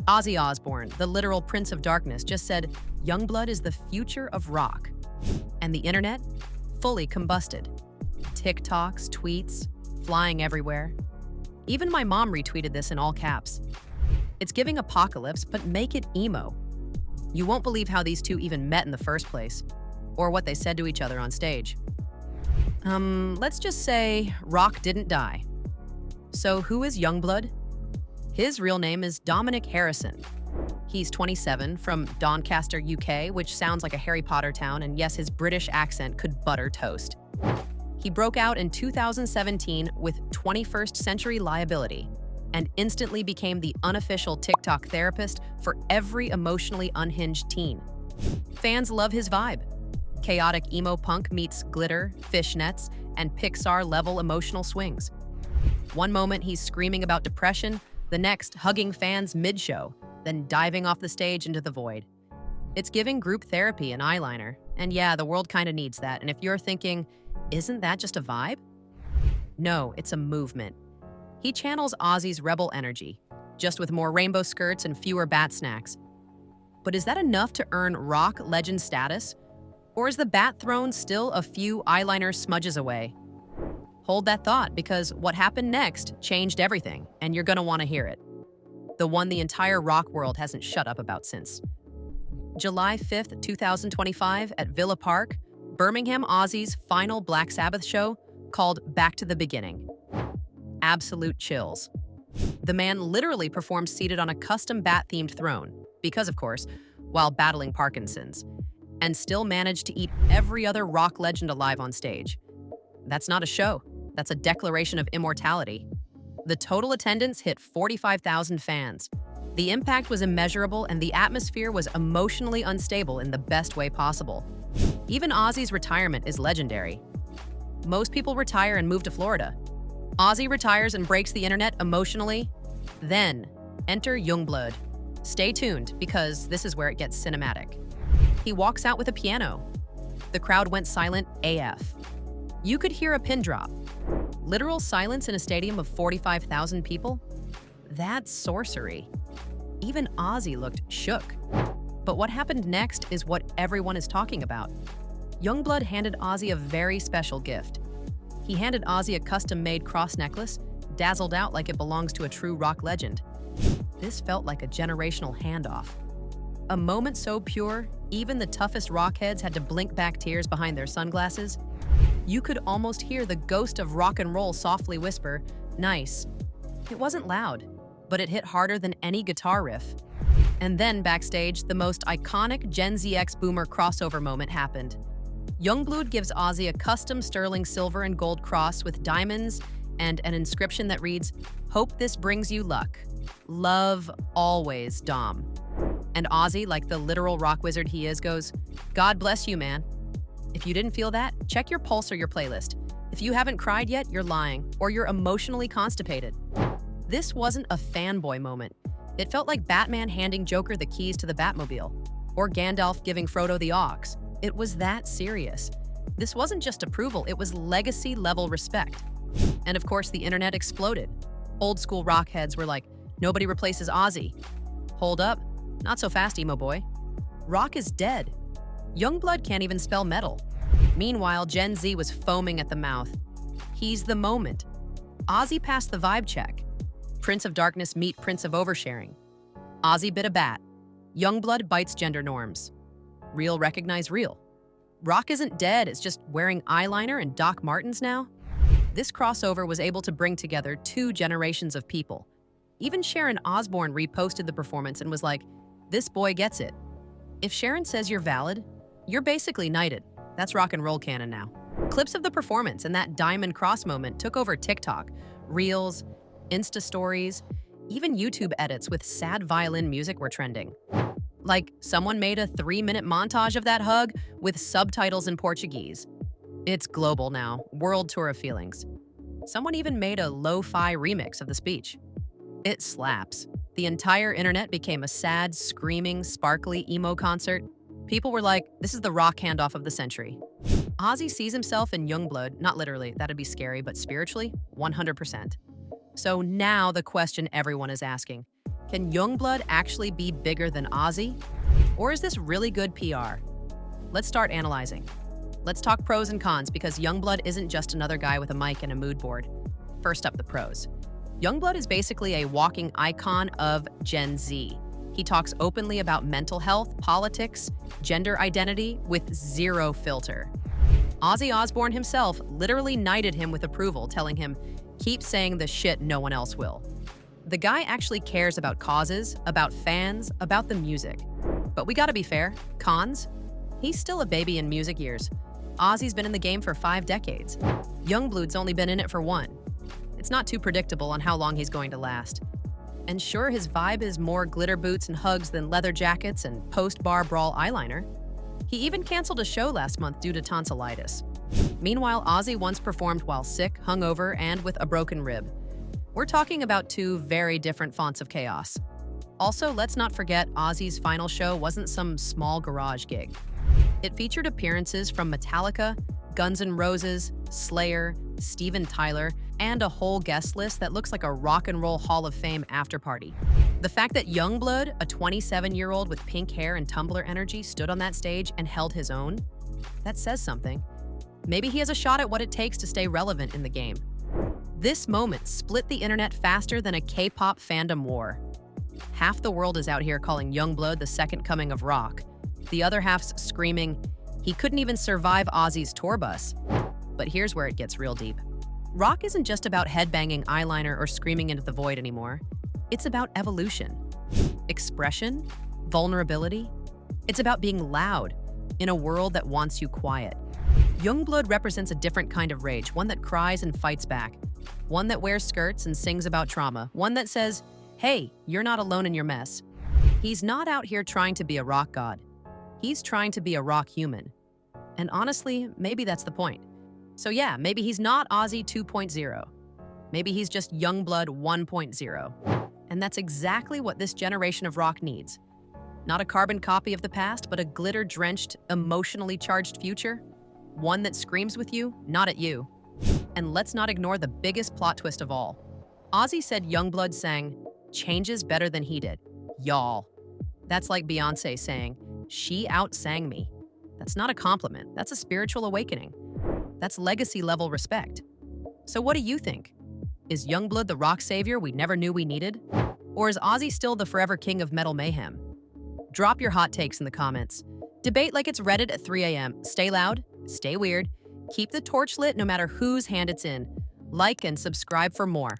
Ozzy Osbourne, the literal Prince of Darkness, just said, "Yungblud is the future of rock." And the internet fully combusted. TikToks, tweets, flying everywhere. Even my mom retweeted this in all caps. It's giving apocalypse, but make it emo. You won't believe how these two even met in the first place, or what they said to each other on stage. Let's just say rock didn't die. So who is Yungblud? His real name is Dominic Harrison. He's 27, from Doncaster, UK, which sounds like a Harry Potter town, and yes, his British accent could butter toast. He broke out in 2017 with 21st Century Liability and instantly became the unofficial TikTok therapist for every emotionally unhinged teen. Fans love his vibe. Chaotic emo punk meets glitter, fishnets, and Pixar-level emotional swings. One moment he's screaming about depression, the next hugging fans mid-show, then diving off the stage into the void. It's giving group therapy and eyeliner, and yeah, the world kinda needs that, and if you're thinking, isn't that just a vibe? No, it's a movement. He channels Ozzy's rebel energy, just with more rainbow skirts and fewer bat snacks. But is that enough to earn rock legend status? Or is the bat throne still a few eyeliner smudges away? Hold that thought, because what happened next changed everything, and you're gonna wanna hear it. The one the entire rock world hasn't shut up about since. July 5th, 2025, at Villa Park, Birmingham, Ozzy's final Black Sabbath show, called Back to the Beginning. Absolute chills. The man literally performed seated on a custom bat-themed throne, because of course, while battling Parkinson's, and still managed to eat every other rock legend alive on stage. That's not a show, that's a declaration of immortality. The total attendance hit 45,000 fans. The impact was immeasurable, and the atmosphere was emotionally unstable in the best way possible. Even Ozzy's retirement is legendary. Most people retire and move to Florida. Ozzy retires and breaks the internet emotionally. Then, enter Yungblud. Stay tuned, because this is where it gets cinematic. He walks out with a piano. The crowd went silent AF. You could hear a pin drop. Literal silence in a stadium of 45,000 people? That's sorcery. Even Ozzy looked shook. But what happened next is what everyone is talking about. Yungblud handed Ozzy a very special gift. He handed Ozzy a custom-made cross necklace, dazzled out like it belongs to a true rock legend. This felt like a generational handoff. A moment so pure, even the toughest rockheads had to blink back tears behind their sunglasses. You could almost hear the ghost of rock and roll softly whisper, "Nice." It wasn't loud, but it hit harder than any guitar riff. And then backstage, the most iconic Gen Z X Boomer crossover moment happened. Yungblud gives Ozzy a custom sterling silver and gold cross with diamonds and an inscription that reads, "Hope this brings you luck. Love always, Dom." And Ozzy, like the literal rock wizard he is, goes, "God bless you, man." If you didn't feel that, check your pulse or your playlist. If you haven't cried yet, you're lying, or you're emotionally constipated. This wasn't a fanboy moment. It felt like Batman handing Joker the keys to the Batmobile, or Gandalf giving Frodo the Ox. It was that serious. This wasn't just approval, it was legacy-level respect. And of course, the internet exploded. Old-school rock heads were like, "Nobody replaces Ozzy." Hold up, not so fast, emo boy. Rock is dead. Yungblud can't even spell metal. Meanwhile, Gen Z was foaming at the mouth. He's the moment. Ozzy passed the vibe check. Prince of Darkness meet Prince of Oversharing. Ozzy bit a bat. Yungblud bites gender norms. Real recognize real. Rock isn't dead, it's just wearing eyeliner and Doc Martens now. This crossover was able to bring together two generations of people. Even Sharon Osbourne reposted the performance and was like, "This boy gets it." If Sharon says you're valid, you're basically knighted. That's rock and roll canon now. Clips of the performance and that diamond cross moment took over TikTok, Reels, Insta stories, even YouTube edits with sad violin music were trending. Like, someone made a 3-minute montage of that hug with subtitles in Portuguese. It's global now, world tour of feelings. Someone even made a lo-fi remix of the speech. It slaps. The entire internet became a sad, screaming, sparkly emo concert. People were like, this is the rock handoff of the century. Ozzy sees himself in Yungblud, not literally, that'd be scary, but spiritually, 100%. So now the question everyone is asking, Can Yungblud actually be bigger than Ozzy? Or is this really good PR? Let's start analyzing. Let's talk pros and cons because Yungblud isn't just another guy with a mic and a mood board. First up, the pros. Yungblud is basically a walking icon of Gen Z. He talks openly about mental health, politics, gender identity with zero filter. Ozzy Osbourne himself literally knighted him with approval, telling him, "Keep saying the shit no one else will." The guy actually cares about causes, about fans, about the music. But we gotta be fair. Cons? He's still a baby in music years. Ozzy's been in the game for 5 decades. Yungblud's only been in it for 1. It's not too predictable on how long he's going to last. And sure, his vibe is more glitter boots and hugs than leather jackets and post-bar brawl eyeliner. He even canceled a show last month due to tonsillitis. Meanwhile, Ozzy once performed while sick, hungover, and with a broken rib. We're talking about 2 very different fonts of chaos. Also, let's not forget Ozzy's final show wasn't some small garage gig. It featured appearances from Metallica, Guns N' Roses, Slayer, Steven Tyler, and a whole guest list that looks like a rock and roll Hall of Fame after-party. The fact that Yungblud, a 27-year-old with pink hair and Tumblr energy, stood on that stage and held his own, that says something. Maybe he has a shot at what it takes to stay relevant in the game. This moment split the internet faster than a K-pop fandom war. Half the world is out here calling Yungblud the second coming of rock. The other half's screaming, he couldn't even survive Ozzy's tour bus. But here's where it gets real deep. Rock isn't just about headbanging eyeliner or screaming into the void anymore. It's about evolution, expression, vulnerability. It's about being loud in a world that wants you quiet. Yungblud represents a different kind of rage, one that cries and fights back, one that wears skirts and sings about trauma, one that says, "Hey, you're not alone in your mess." He's not out here trying to be a rock god. He's trying to be a rock human. And honestly, maybe that's the point. So yeah, maybe he's not Ozzy 2.0. Maybe he's just Yungblud 1.0. And that's exactly what this generation of rock needs. Not a carbon copy of the past, but a glitter-drenched, emotionally charged future. One that screams with you, not at you. And let's not ignore the biggest plot twist of all. Ozzy said Yungblud sang, "Change is better than he did. Y'all." That's like Beyonce saying, "She outsang me." That's not a compliment. That's a spiritual awakening. That's legacy-level respect. So what do you think? Is Yungblud the rock savior we never knew we needed? Or is Ozzy still the forever king of metal mayhem? Drop your hot takes in the comments. Debate like it's Reddit at 3 a.m. Stay loud, stay weird, keep the torch lit no matter whose hand it's in. Like and subscribe for more.